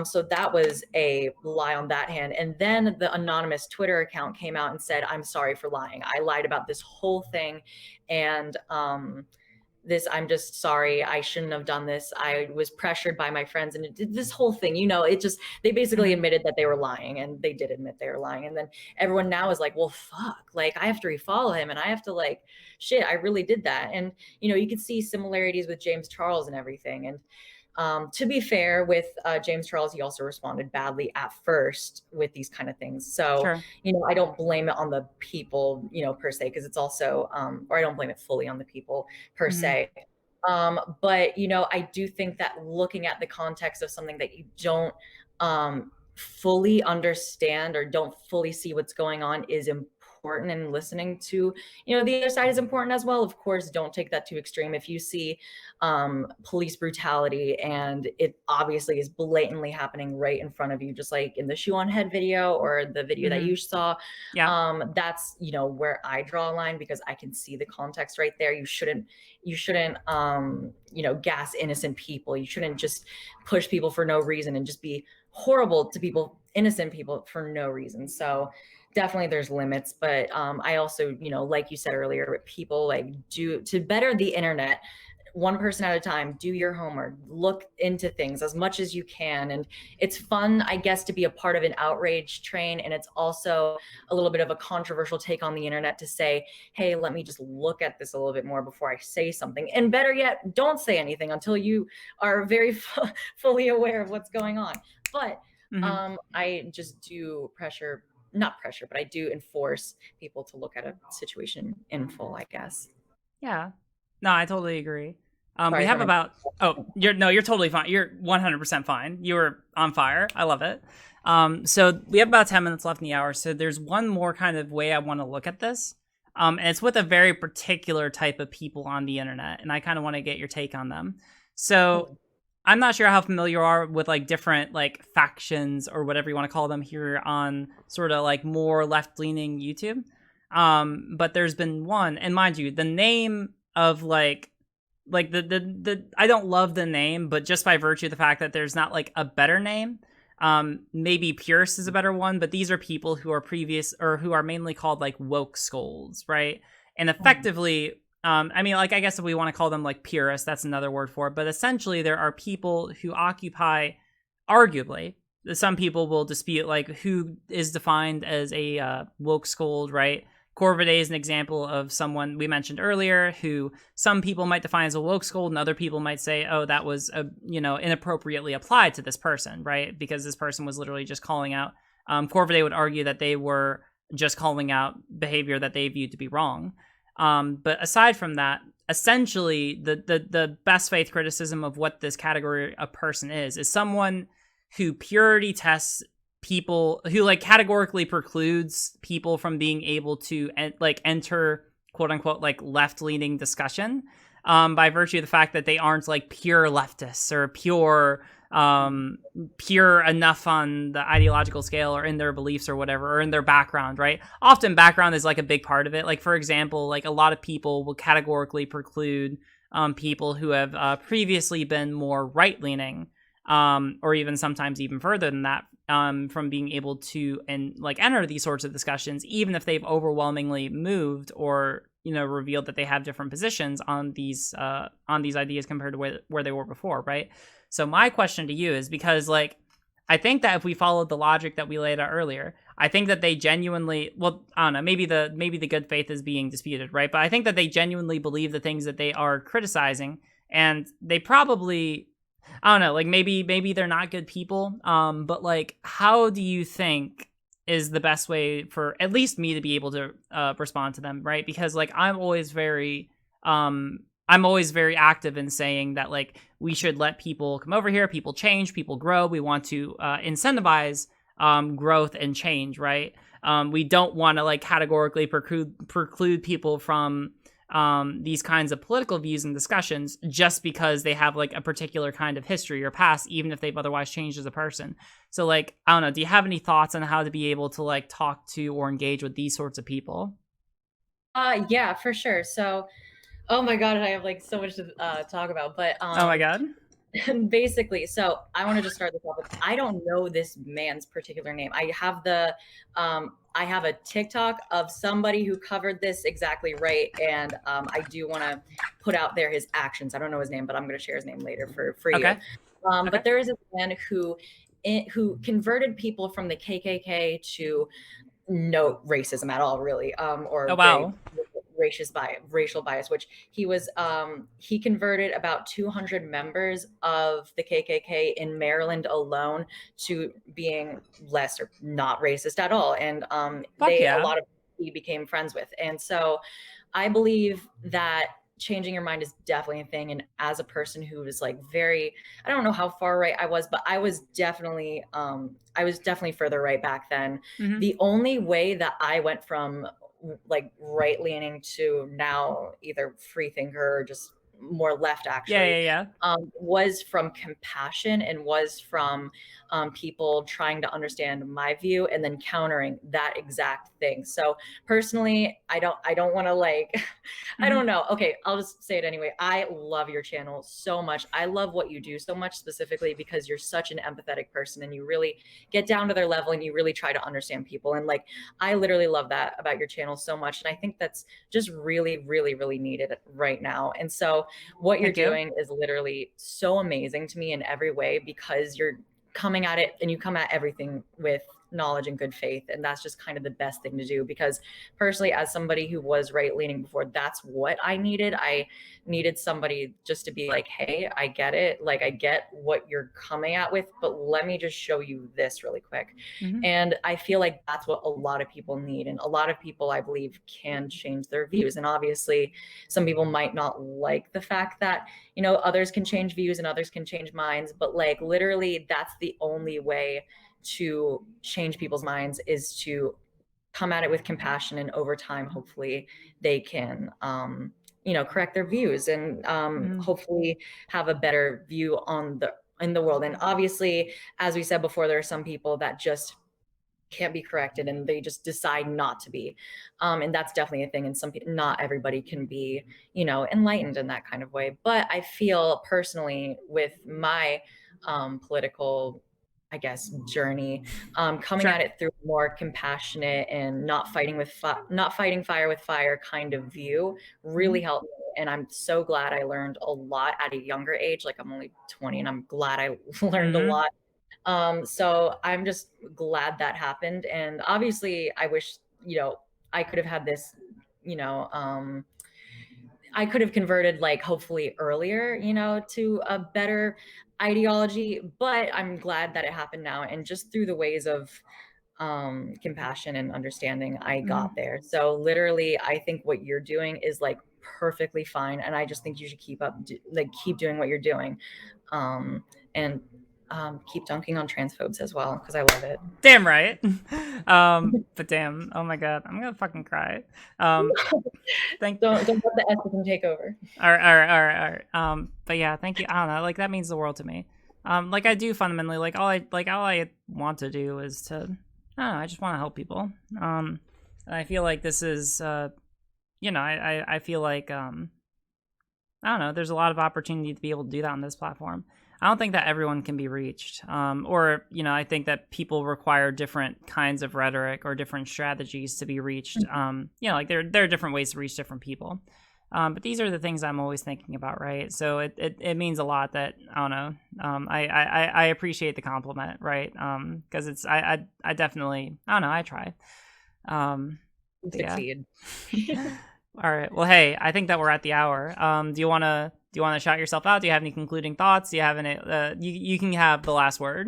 So that was a lie on that hand. And then the anonymous Twitter account came out and said, I'm sorry for lying. I lied about this whole thing. And I'm just sorry. I shouldn't have done this. I was pressured by my friends, and it did this whole thing, you know, it just, they basically admitted that they were lying, and they did admit they were lying. And then everyone now is like, well, fuck, like I have to refollow him, and I have to like, shit, I really did that. And, you know, you could see similarities with James Charles and everything. And to be fair with James Charles, he also responded badly at first with these kind of things. So, you know, I don't blame it on the people, you know, per se, because it's also, or I don't blame it fully on the people per se. But, you know, I do think that looking at the context of something that you don't fully understand or don't fully see what's going on is important, and listening to, you know, the other side is important as well. Of course, don't take that too extreme. If you see police brutality and it obviously is blatantly happening right in front of you, just like in the Shoe on Head video or the video that you saw, that's, you know, where I draw a line, because I can see the context right there. You shouldn't you know, gas innocent people. You shouldn't just push people for no reason and just be horrible to people, innocent people, for no reason. So definitely there's limits. But I also, you know, like you said earlier, people like do, to better the internet, one person at a time, do your homework, look into things as much as you can. And it's fun, I guess, to be a part of an outrage train. And it's also a little bit of a controversial take on the internet to say, hey, let me just look at this a little bit more before I say something. And better yet, don't say anything until you are very fully aware of what's going on. But I just do not pressure, but I do enforce people to look at a situation in full, I guess. Yeah. No, I totally agree. We Sorry for have my. about you're totally fine. You're 100% fine. You were on fire. I love it. So we have about 10 minutes left in the hour. So there's one more kind of way I want to look at this. And it's with a very particular type of people on the internet, and I kind of want to get your take on them. So I'm not sure how familiar you are with like different like factions or whatever you want to call them here on sort of like more left-leaning YouTube. But there's been one, and mind you, the name of like the I don't love the name, but just by virtue of the fact that there's not like a better name, maybe Purist is a better one, but these are people who are previous or who are mainly called like woke scolds, right? And effectively, I mean, like I guess if we want to call them like purists, that's another word for it. But essentially, there are people who occupy, arguably, some people will dispute like who is defined as a woke scold, right? Corvidae is an example of someone we mentioned earlier who some people might define as a woke scold, and other people might say, oh, that was inappropriately applied to this person, right? Because this person was literally just calling out. Corvidae would argue that they were just calling out behavior that they viewed to be wrong. But aside from that, essentially the best faith criticism of what this category of person is someone who purity tests people, who like categorically precludes people from being able to like enter quote unquote like left-leaning discussion by virtue of the fact that they aren't like pure leftists or pure enough on the ideological scale or in their beliefs or whatever, or in their background, right? Often background is like a big part of it. Like for example, like a lot of people will categorically preclude people who have previously been more right-leaning, or even sometimes even further than that, from being able to enter these sorts of discussions, even if they've overwhelmingly moved or revealed that they have different positions on these ideas compared to where they were before, right? So my question to you is, because like I think that if we followed the logic that we laid out earlier, I think that they genuinely, well, I don't know, maybe the good faith is being disputed, right? But I think that they genuinely believe the things that they are criticizing, and they probably, I don't know, like maybe they're not good people. But like, how do you think is the best way for at least me to be able to respond to them, right? Because like I'm always very active in saying that like we should let people come over here, people change, people grow. We want to incentivize growth and change, right? We don't want to like categorically preclude people from these kinds of political views and discussions just because they have like a particular kind of history or past, even if they've otherwise changed as a person. So like, I don't know, do you have any thoughts on how to be able to like talk to or engage with these sorts of people? Yeah, for sure. So, oh my God, I have like so much to talk about, but Oh my god. basically, so I want to just start this off with, I don't know this man's particular name. I have a TikTok of somebody who covered this exactly right, and I do want to put out there his actions. I don't know his name, but I'm going to share his name later for you. Okay. Okay. But there is a man who converted people from the KKK to no racism at all, really, Oh or very wow. racial bias, which he converted about 200 members of the KKK in Maryland alone to being less or not racist at all, and Fuck a yeah. lot of he became friends with, and so I believe that changing your mind is definitely a thing. And as a person who was like very, I don't know how far right I was, but I was definitely further right back then. Mm-hmm. The only way that I went from like right leaning to now either free thinker or just more left Yeah, actually, yeah, yeah. was from compassion and was from people trying to understand my view and then countering that exact thing. So personally, I don't want to like I Mm-hmm. don't know. Okay, I'll just say it anyway. I love your channel so much. I love what you do so much, specifically because you're such an empathetic person and you really get down to their level and you really try to understand people. And like, I literally love that about your channel so much. And I think that's just really, really, really needed right now. And so what you're Thank you. doing is literally so amazing to me in every way, because you're coming at it and you come at everything with knowledge and good faith. And that's just kind of the best thing to do, because personally, as somebody who was right leaning before, that's what I needed. I needed somebody just to be like, hey, I get it. Like, I get what you're coming at with, but let me just show you this really quick. Mm-hmm. And I feel like that's what a lot of people need. And a lot of people, I believe, can change their views. And obviously, some people might not like the fact that, you know, others can change views and others can change minds. But like, literally, that's the only way to change people's minds, is to come at it with compassion. And over time, hopefully, they can, you know, correct their views and hopefully have a better view on in the world. And obviously, as we said before, there are some people that just can't be corrected and they just decide not to be, and that's definitely a thing. And some people, not everybody can be, you know, enlightened in that kind of way. But I feel personally, with my political, I guess, journey, coming Sure. at it through more compassionate and not fighting fire with fire kind of view really helped me. And I'm so glad I learned a lot at a younger age. Like, I'm only 20 and I'm glad I learned a lot. So I'm just glad that happened. And obviously, I wish, you know, I could have had this, you know, I could have converted, like, hopefully earlier, you know, to a better ideology, but I'm glad that it happened now. And just through the ways of compassion and understanding, I got there. So literally, I think what you're doing is like perfectly fine. And I just think you should keep doing what you're doing. And keep dunking on transphobes as well, because I love it. Damn right. But damn, oh my god, I'm gonna fucking cry. Don't let the ethnicism take over. All right. But yeah, thank you. I don't know, like, that means the world to me. Like, I do fundamentally, like, all I want to do is to, I don't know, I just want to help people. And I feel like this is, you know, I feel like, I don't know, there's a lot of opportunity to be able to do that on this platform. I don't think that everyone can be reached. Or, you know, I think that people require different kinds of rhetoric or different strategies to be reached. You know, like, there are different ways to reach different people. But these are the things I'm always thinking about, right? So it means a lot that, I don't know, I appreciate the compliment, right? Because it's, I definitely, I don't know, I try. Succeed. Yeah. All right. Well, hey, I think that we're at the hour. Do you want to shout yourself out? Do you have any concluding thoughts? Do you have any, you can have the last word.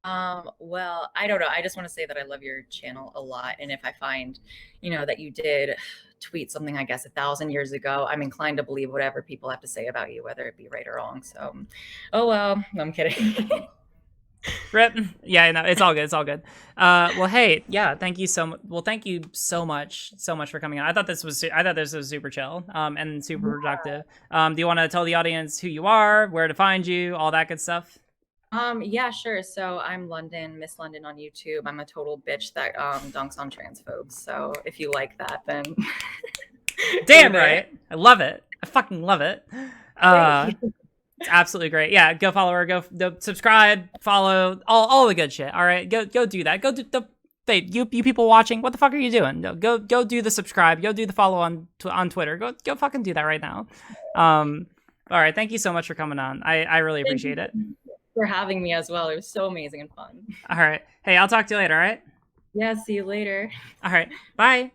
Well, I don't know. I just want to say that I love your channel a lot. And if I find, you know, that you did tweet something, I guess, 1,000 years ago, I'm inclined to believe whatever people have to say about you, whether it be right or wrong. So, oh, well, I'm kidding. Rip. Yeah, no, it's all good. It's all good. Well, hey, yeah, thank you so much. Well, thank you so much for coming on. I thought this was super chill, and super productive. Do you want to tell the audience who you are, where to find you, all that good stuff? Yeah, sure. So I'm Miss London on YouTube. I'm a total bitch that dunks on transphobes. So if you like that, then damn right. I love it. I fucking love it. It's absolutely great. Yeah, go follow her. Go subscribe, follow, all the good shit. All right, go do that. Go do the. Hey, you people watching, what the fuck are you doing? No, go do the subscribe. Go do the follow on Twitter. Go fucking do that right now. All right, thank you so much for coming on. I really appreciate it. For having me as well. It was so amazing and fun. All right. Hey, I'll talk to you later. All right. Yeah. See you later. All right. Bye.